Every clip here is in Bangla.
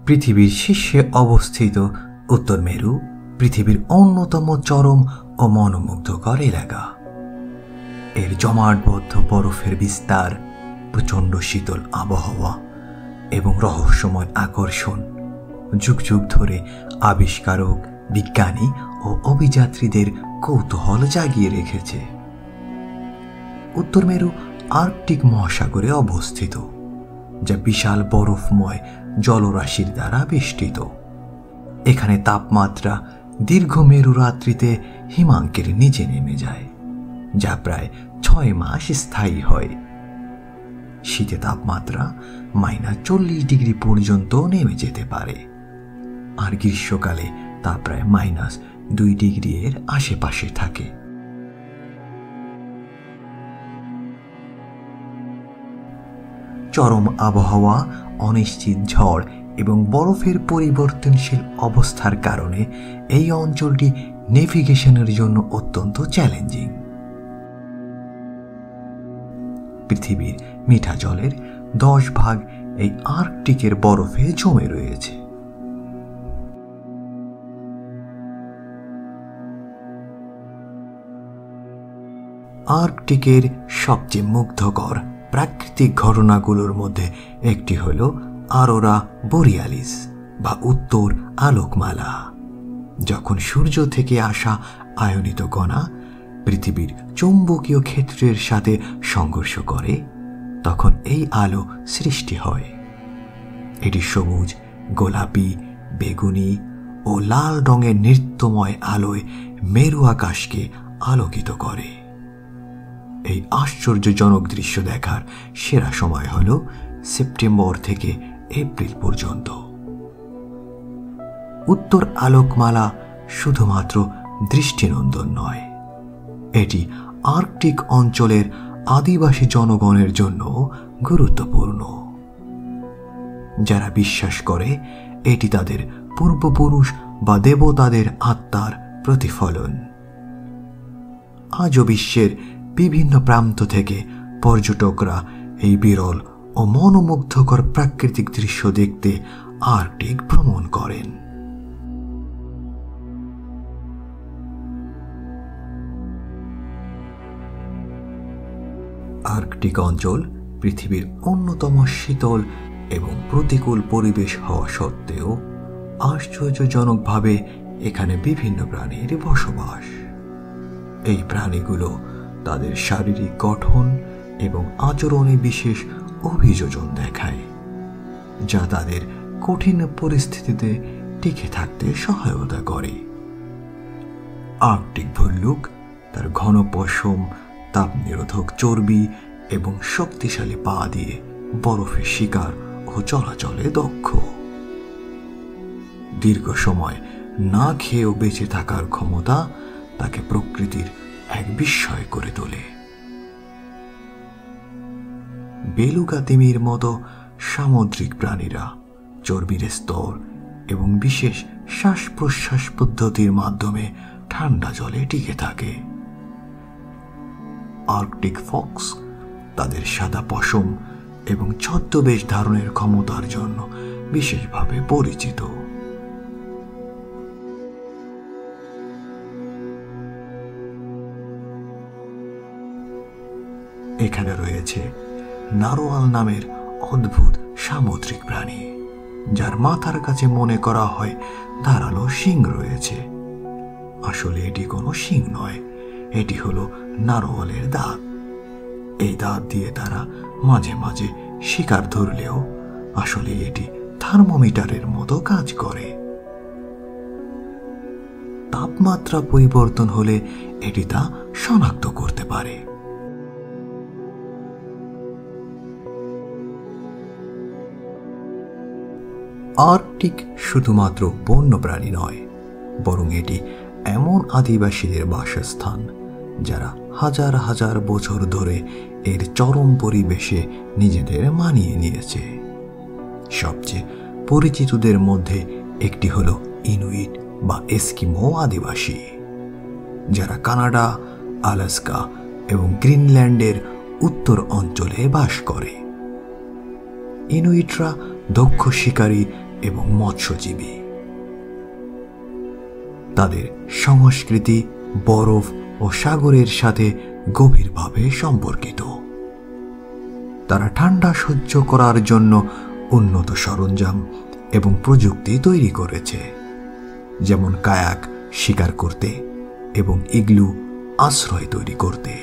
পৃথিবীর শীর্ষে অবস্থিত উত্তর মেরু পৃথিবীর অন্যতম চরম ও মনোমুগ্ধকর এলাকা। এর জমাটবদ্ধ বরফের বিস্তার, প্রচণ্ড শীতল আবহাওয়া এবং রহস্যময় আকর্ষণ যুগ যুগ ধরে আবিষ্কারক, বিজ্ঞানী ও অভিযাত্রীদের কৌতূহল জাগিয়ে রেখেছে। উত্তর মেরু আর্কটিক মহাসাগরে অবস্থিত, যা বিশাল বরফময় জলরাশির দ্বারা বেষ্টিত। এখানে তাপমাত্রা দীর্ঘ মেরু রাত্রিতে হিমাঙ্কের নিচে নেমে যায়, যা প্রায় 6 মাস স্থায়ী হয়। শীতে তাপমাত্রা -40 ডিগ্রি পর্যন্ত নেমে যেতে পারে, আর গ্রীষ্মকালে তা প্রায় -2 ডিগ্রি এর আশেপাশে থাকে। চরম আবহাওয়া, অনিশ্চিত ঝড় এবং বরফের পরিবর্তনশীল অবস্থার কারণে এই অঞ্চলটি নেভিগেশনের জন্য অত্যন্ত চ্যালেঞ্জিং। পৃথিবীর মিঠা জলের 10 ভাগ এই আর্কটিকের বরফে জমে রয়েছে। আর্কটিকের সবচেয়ে মুগ্ধকর প্রাকৃতিক ঘটনাগুলোর মধ্যে একটি হল অরোরা বোরিয়ালিস বা উত্তর আলোকমালা। যখন সূর্য থেকে আসা আয়নিত কণা পৃথিবীর চৌম্বকীয় ক্ষেত্রের সাথে সংঘর্ষ করে, তখন এই আলো সৃষ্টি হয়। এটি সবুজ, গোলাপি, বেগুনি ও লাল রঙের নৃত্যময় আলোয় মেরু আকাশকে আলোকিত করে। এই আশ্চর্যজনক দৃশ্য দেখার সেরা সময় হল সেপ্টেম্বর থেকে এপ্রিল পর্যন্ত। উত্তর আলোকমালা শুধুমাত্র দৃষ্টিনন্দন নয়, এটি আর্কটিক অঞ্চলের আদিবাসী জনগণের জন্য গুরুত্বপূর্ণ, যারা বিশ্বাস করে এটি তাদের পূর্বপুরুষ বা দেবতাদের আত্মার প্রতিফলন। আজও বিশ্বের বিভিন্ন প্রান্ত থেকে পর্যটকরা এই বিরল ও মনোমুগ্ধকর প্রাকৃতিক দৃশ্য দেখতে আর্কটিক ভ্রমণ করেন। আর্কটিক অঞ্চল পৃথিবীর অন্যতম শীতল এবং প্রতিকূল পরিবেশ হওয়া সত্ত্বেও আশ্চর্যজনকভাবে এখানে বিভিন্ন প্রাণীর বসবাস। এই প্রাণীগুলো তাদের শারীরিক গঠন এবং আচরণে বিশেষ অভিযোজন দেখায়, যা তাদের কঠিন পরিস্থিতিতে টিকে থাকতে সহায়তা করে। আর্কটিক ভল্লুক তার ঘন পশম, তাপ নিরোধক চর্বি এবং শক্তিশালী পা দিয়ে বরফে শিকার ও চলাচলে দক্ষ। দীর্ঘ সময় না খেয়েও বেঁচে থাকার ক্ষমতা তাকে প্রকৃতির এক বিস্ময় করে তোলে। বেলুগা তিমির মতো সামুদ্রিক প্রাণীরা চর্বির স্তর এবং বিশেষ শ্বাস প্রশ্বাস পদ্ধতির মাধ্যমে ঠান্ডা জলে টিকে থাকে। আর্কটিক ফক্স তাদের সাদা পশম এবং ছদ্মবেশ ধারণের ক্ষমতার জন্য বিশেষভাবে পরিচিত। এখানে রয়েছে নারোয়াল নামের অদ্ভুত সামুদ্রিক প্রাণী, যার মাথার কাছে মনে করা হয় ধারালো শিং রয়েছে। আসলে এটি কোনো শিং নয়, এটি হলো নারোয়ালের দাঁত। এই দাঁত দিয়ে তারা মাঝে মাঝে শিকার ধরলেও আসলে এটি থার্মোমিটারের মতো কাজ করে। তাপমাত্রা পরিবর্তন হলে এটি তা শনাক্ত করতে পারে। আর্কটিক শুধুমাত্র বন্যপ্রাণী নয়, বরং এটি এমন আদিবাসীদের বাসস্থান যারা হাজার হাজার বছর ধরে এর চরম পরিবেশে নিজেদের মানিয়ে নিয়েছে। সবচেয়ে পরিচিতদের মধ্যে একটি হলো ইনুইট বা এস্কিমো আদিবাসী, যারা কানাডা, আলাস্কা এবং গ্রিনল্যান্ডের উত্তর অঞ্চলে বাস করে। ইনুইটরা দক্ষ শিকারী এবং মৎস্যজীবী। তাদের সংস্কৃতি বরফ ও সাগরের সাথে গভীরভাবে সম্পর্কিত। তারা ঠান্ডা সহ্য করার জন্য উন্নত সরঞ্জাম এবং প্রযুক্তি তৈরি করেছে, যেমন কায়াক শিকার করতে এবং ইগলু আশ্রয় তৈরি করতে।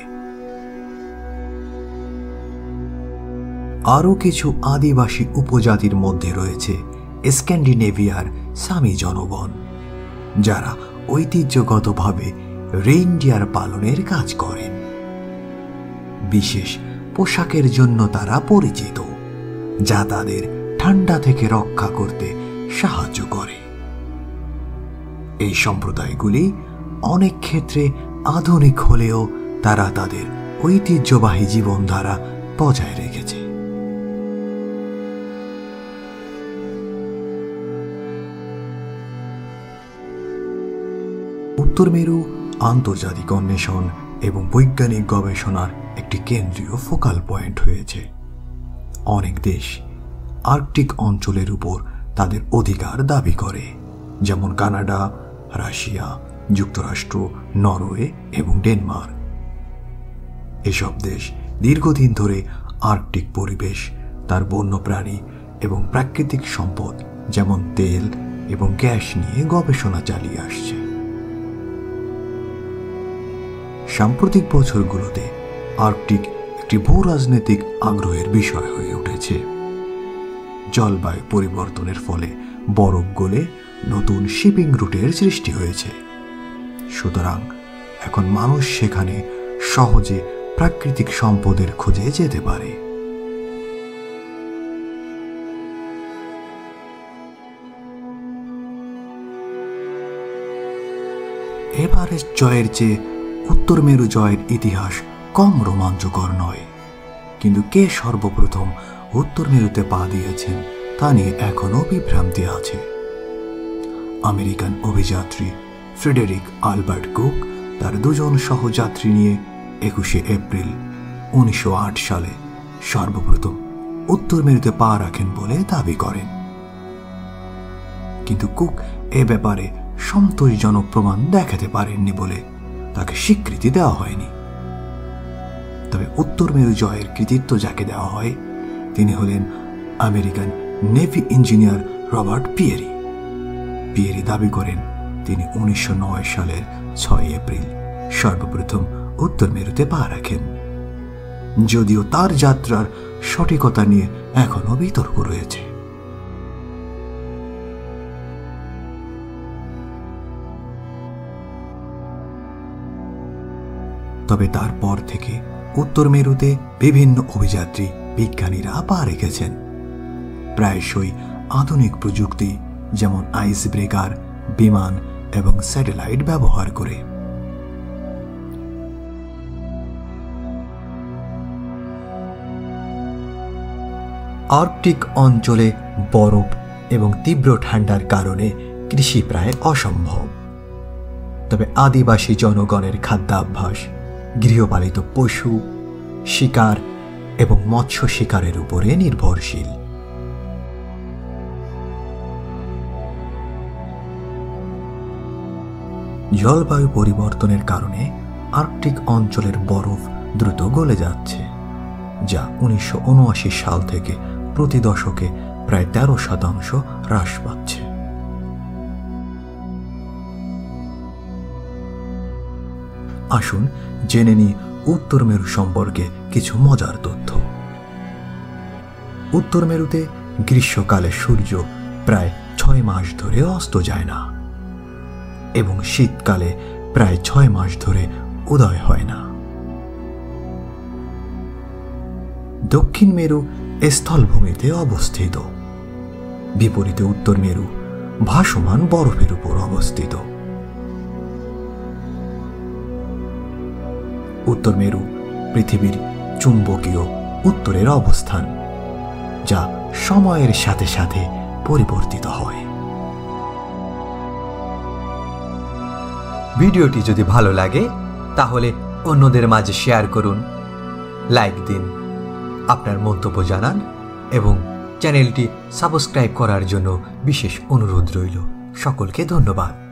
আরও কিছু আদিবাসী উপজাতির মধ্যে রয়েছে স্ক্যান্ডিনেভিয়ার সামি জনগণ, যারা ঐতিহ্যগতভাবে রেইনডিয়ার পালনের কাজ করেন। বিশেষ পোশাকের জন্য তারা পরিচিত, যা তাদের ঠান্ডা থেকে রক্ষা করতে সাহায্য করে। এই সম্প্রদায়গুলি অনেক ক্ষেত্রে আধুনিক হলেও তারা তাদের ঐতিহ্যবাহী জীবনধারা বজায় রেখেছে। উত্তর মেরু আন্তর্জাতিক অন্বেষণ এবং বৈজ্ঞানিক গবেষণার একটি কেন্দ্রীয় ফোকাল পয়েন্ট হয়েছে। অনেক দেশ আর্কটিক অঞ্চলের উপর তাদের অধিকার দাবি করে, যেমন কানাডা, রাশিয়া, যুক্তরাষ্ট্র, নরওয়ে এবং ডেনমার্ক। এসব দেশ দীর্ঘদিন ধরে আর্কটিক পরিবেশ, তার বন্যপ্রাণী এবং প্রাকৃতিক সম্পদ যেমন তেল এবং গ্যাস নিয়ে গবেষণা চালিয়ে আসছে। সাম্প্রতিক বছরগুলোতে আর্কটিক একটি ভূরাজনৈতিক আগ্রহের বিষয় হয়ে উঠেছে। জলবায়ু পরিবর্তনের ফলে বরফ গলে নতুন শিপিং রুটের সৃষ্টি হয়েছে। সুতরাং এখন মানুষ সেখানে সহজে প্রাকৃতিক সম্পদের খোঁজে যেতে পারে। এভারেস্ট জয়ের চেয়ে উত্তর মেরু জয়ের ইতিহাস কম রোমাঞ্চকর নয়, কিন্তু কে সর্বপ্রথম উত্তর মেরুতে পা দিয়েছেন তা নিয়ে এখনও বিভ্রান্তি আছে। আমেরিকান অভিযাত্রী ফ্রেডেরিক আলবার্ট কুক তার দুজন সহযাত্রী নিয়ে 21শে এপ্রিল 1908 সালে সর্বপ্রথম উত্তর মেরুতে পা রাখেন বলে দাবি করেন। কিন্তু কুক এ ব্যাপারে সন্তোষজনক প্রমাণ দেখাতে পারেননি বলে তাকে স্বীকৃতি দেওয়া হয়নি। তবে উত্তর মেরু জয়ের কৃতিত্ব যাকে দেওয়া হয় তিনি হলেন American navy engineer Robert Peary. Peary দাবি করেন তিনি 1909 সালের 6 এপ্রিল সর্বপ্রথম উত্তর মেরুতে পা রাখেন, যদিও তার যাত্রার সঠিকতা নিয়ে এখনো বিতর্ক রয়েছে। তবে তারপর থেকে উত্তর মেরুতে বিভিন্ন অভিযাত্রী বিজ্ঞানীরা পা রেখেছেন, প্রায়শই আধুনিক প্রযুক্তি যেমন আইস ব্রেকার, বিমান এবং স্যাটেলাইট ব্যবহার করে। আর্কটিক অঞ্চলে বরফ এবং তীব্র ঠান্ডার কারণে কৃষি প্রায় অসম্ভব। তবে আদিবাসী জনগণের খাদ্যাভ্যাস গৃহপালিত পশু, শিকার এবং মৎস্য শিকারের উপরে নির্ভরশীল। জলবায়ু পরিবর্তনের কারণে আর্কটিক অঞ্চলের বরফ দ্রুত গলে যাচ্ছে, যা 1979 সাল থেকে প্রতি দশকে প্রায় 13% হ্রাস পাচ্ছে। আসুন জেনে নিই উত্তর মেরু সম্পর্কে কিছু মজার তথ্য। উত্তর মেরুতে গ্রীষ্মকালে সূর্য প্রায় 6 মাস ধরে অস্ত যায় না এবং শীতকালে প্রায় 6 মাস ধরে উদয় হয় না। দক্ষিণ মেরু স্থলভূমিতে অবস্থিত, বিপরীতে উত্তর মেরু ভাসমান বরফের উপর অবস্থিত। উত্তর মেরু পৃথিবীর চুম্বকীয় উত্তরের অবস্থান, যা সময়ের সাথে সাথে পরিবর্তিত হয়। ভিডিওটি যদি ভালো লাগে তাহলে অন্যদের মাঝে শেয়ার করুন, লাইক দিন, আপনার মন্তব্য জানান এবং চ্যানেলটি সাবস্ক্রাইব করার জন্য বিশেষ অনুরোধ রইল। সকলকে ধন্যবাদ।